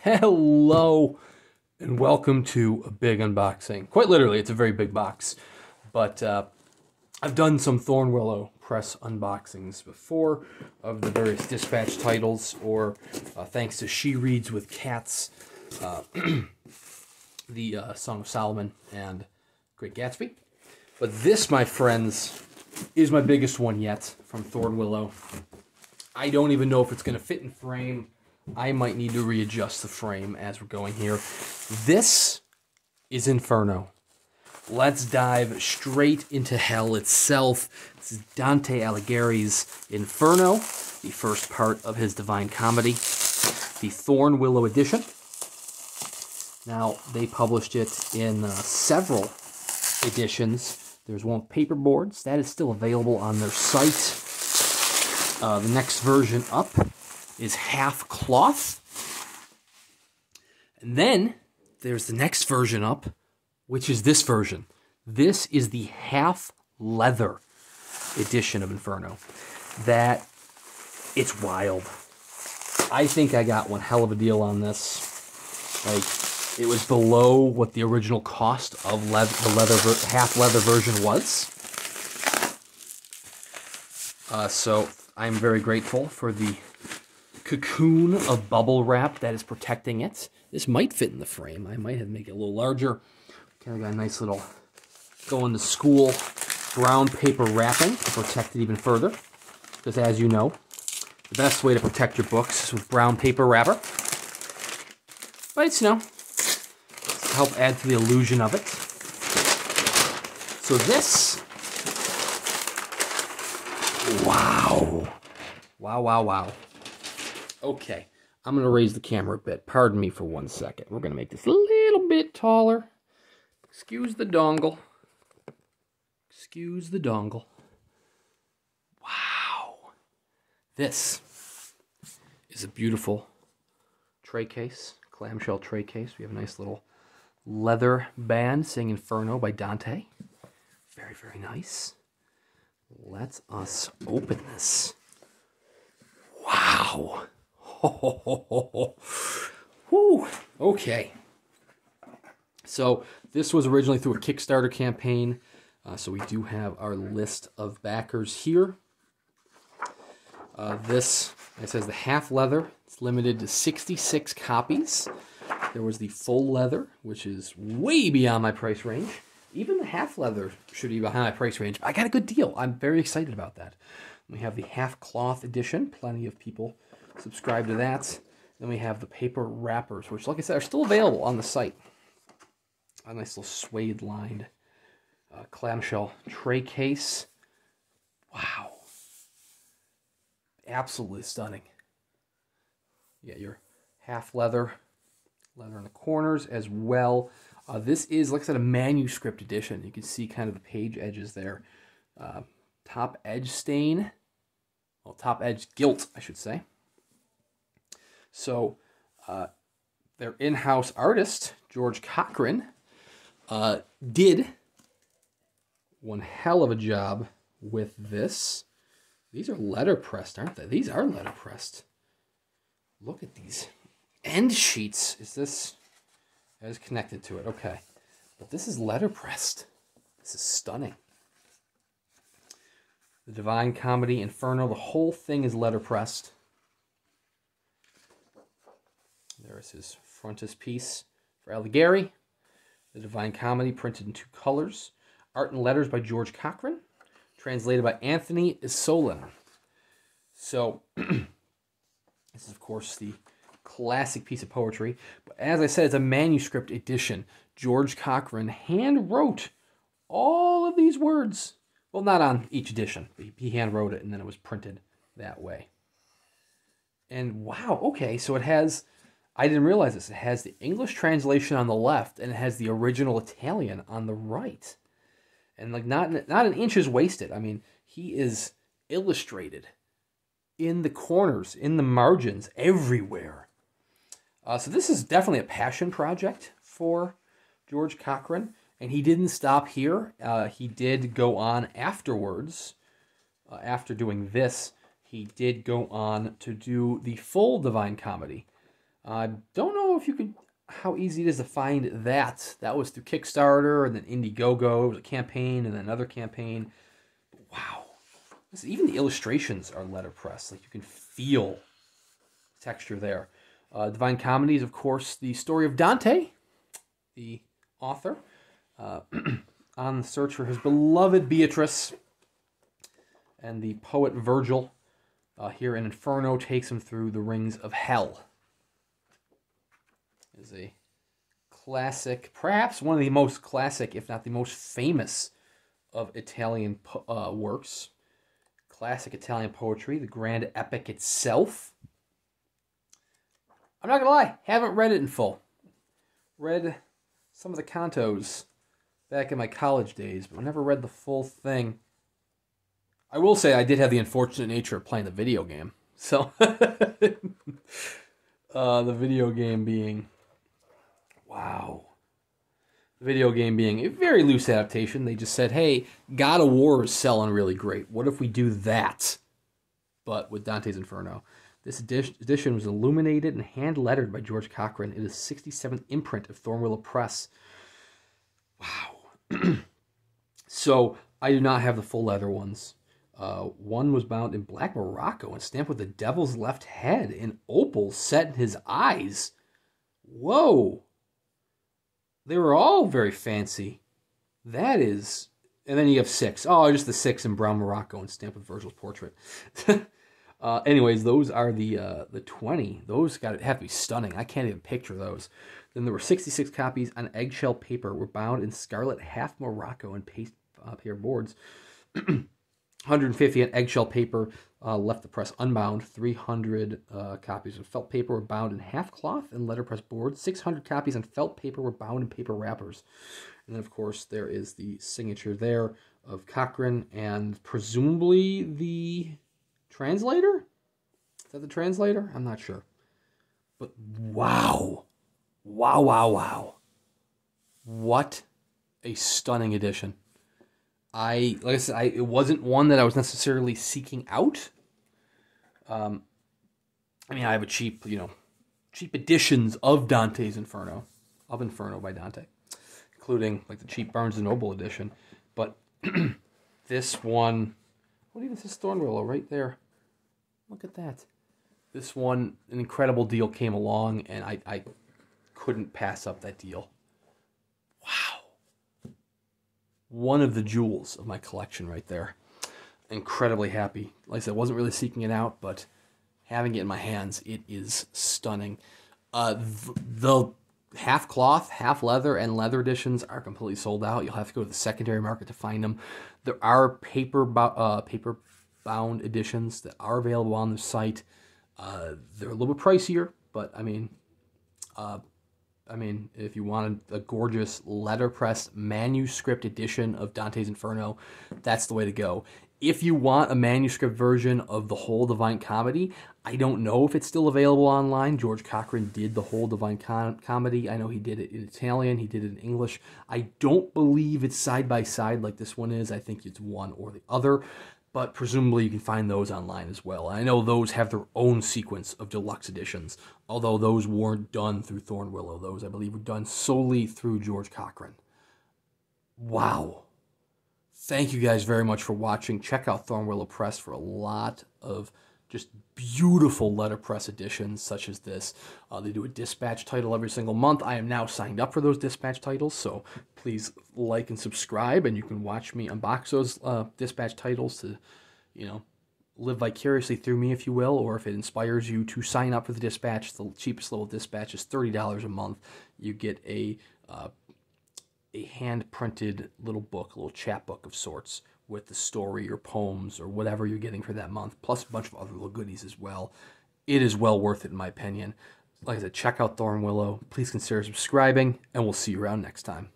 Hello and welcome to a big unboxing. Quite literally, it's a very big box. But I've done some Thornwillow Press unboxings before of the various dispatch titles, or thanks to She Reads with Cats, the Song of Solomon and Great Gatsby. But this, my friends, is my biggest one yet from Thornwillow. I don't even know if it's going to fit in frame. I might need to readjust the frame as we're going here. This is Inferno. Let's dive straight into hell itself. This is Dante Alighieri's Inferno, the first part of his Divine Comedy, the Thornwillow edition. Now, they published it in several editions. There's one with paperboards. That is still available on their site. The next version up is half cloth. And then there's the next version up, which is this version. This is the half leather edition of Inferno. That, it's wild. I think I got one hell of a deal on this. Like, it was below what the original cost of the half leather version was. So I'm very grateful for the cocoon of bubble wrap that is protecting it. This might fit in the frame. I might have to make it a little larger. Kind of got a nice little going to school brown paper wrapping to protect it even further. Because as you know, the best way to protect your books is with brown paper wrapper. But it's, to help add to the illusion of it. So this, wow. Wow. Okay, I'm going to raise the camera a bit. Pardon me for 1 second. We're going to make this a little bit taller. Excuse the dongle. Excuse the dongle. Wow. This is a beautiful tray case, clamshell tray case. We have a nice little leather band saying Inferno by Dante. Very, very nice. Let us open this. Wow. Whew. Okay. So this was originally through a Kickstarter campaign. So we do have our list of backers here. This, it says the half leather. It's limited to 66 copies. There was the full leather, which is way beyond my price range. Even the half leather should be behind my price range. I got a good deal. I'm very excited about that. We have the half cloth edition. Plenty of people subscribe to that. Then we have the paper wrappers, which, like I said, are still available on the site. A nice little suede lined clamshell tray case. Wow. Absolutely stunning. You got your half leather in the corners as well. This is, like I said, a manuscript edition. You can see kind of the page edges there. Top edge stain. Well, top edge gilt, I should say. So, their in-house artist, George Cochrane, did one hell of a job with this. These are letterpressed, aren't they? These are letterpressed. Look at these end sheets. Is this... That is connected to it, okay. But this is letterpressed. This is stunning. The Divine Comedy, Inferno, the whole thing is letterpressed. There is his frontispiece for Alighieri. The Divine Comedy, printed in 2 colors. Art and letters by George Cochrane. Translated by Anthony Isolin. So, this is, of course, the classic piece of poetry. But as I said, it's a manuscript edition. George Cochrane hand-wrote all of these words. Well, not on each edition. He hand-wrote it, and then it was printed that way. And wow, okay, so it has... I didn't realize this. It has the English translation on the left, and it has the original Italian on the right. And like not an inch is wasted. I mean, he is illustrated in the corners, in the margins, everywhere. So this is definitely a passion project for George Cochrane, and he didn't stop here. He did go on afterwards. After doing this, he did go on to do the full Divine Comedy. I don't know if you could, how easy it is to find that. That was through Kickstarter and then Indiegogo. It was a campaign and then another campaign. Wow. Listen, even the illustrations are letterpress. Like, you can feel texture there. Divine Comedy is, of course, the story of Dante, the author, on the search for his beloved Beatrice. And the poet Virgil, here in Inferno, takes him through the rings of hell. It is a classic, perhaps one of the most classic, if not the most famous, of Italian works. Classic Italian poetry, the grand epic itself. I'm not going to lie, haven't read it in full. Read some of the cantos back in my college days, but I never read the full thing. I will say I did have the unfortunate nature of playing the video game. So, the video game being, wow. The video game being a very loose adaptation. They just said, hey, God of War is selling really great. What if we do that? But with Dante's Inferno. This edition was illuminated and hand-lettered by George Cochrane. It is 67th imprint of Thornwillow Press. Wow. So, I do not have the full leather ones. One was bound in black Morocco and stamped with the devil's left head in opals set in his eyes. Whoa. They were all very fancy. That is... And then you have 6. Oh, just the 6 in brown Morocco and stamped with Virgil's portrait. Anyways, those are the 20. Those have to be stunning. I can't even picture those. Then there were 66 copies on eggshell paper, were bound in scarlet half Morocco and paste paper boards. 150 on eggshell paper left the press unbound. 300 copies of felt paper were bound in half cloth and letterpress boards. 600 copies on felt paper were bound in paper wrappers. And then, of course, there is the signature there of Cochrane and presumably the translator? Is that the translator? I'm not sure. But wow. Wow, wow, wow. What a stunning edition. Like I said, it wasn't one that I was necessarily seeking out. I mean, I have a cheap editions of Dante's Inferno, of Inferno by Dante, including like the cheap Barnes & Noble edition. But this one, what even says Thornwillow right there? Look at that. This one, an incredible deal came along, and I couldn't pass up that deal. Wow. One of the jewels of my collection right there. Incredibly happy. Like I said, I wasn't really seeking it out, but having it in my hands, it is stunning. The half cloth, half leather, and leather editions are completely sold out. You'll have to go to the secondary market to find them. There are paper bound editions that are available on the site. They're a little bit pricier, but I mean, if you wanted a gorgeous letterpress manuscript edition of Dante's Inferno, that's the way to go. If you want a manuscript version of the whole Divine Comedy, I don't know if it's still available online. George Cochrane did the whole Divine Comedy. I know he did it in Italian. He did it in English. I don't believe it's side by side like this one is. I think it's one or the other. But presumably you can find those online as well. I know those have their own sequence of deluxe editions, although those weren't done through Thornwillow. Those, I believe, were done solely through George Cochrane. Wow. Thank you guys very much for watching. Check out Thornwillow Press for a lot of just beautiful letterpress editions such as this. They do a dispatch title every single month. I am now signed up for those dispatch titles, so please like and subscribe, and you can watch me unbox those dispatch titles to, live vicariously through me, if you will, or if it inspires you to sign up for the dispatch. The cheapest level dispatch is $30 a month. You get a hand-printed little book, a little chapbook of sorts, with the story or poems or whatever you're getting for that month, plus a bunch of other little goodies as well. It is well worth it, in my opinion. Like I said, check out Thornwillow. Please consider subscribing, and we'll see you around next time.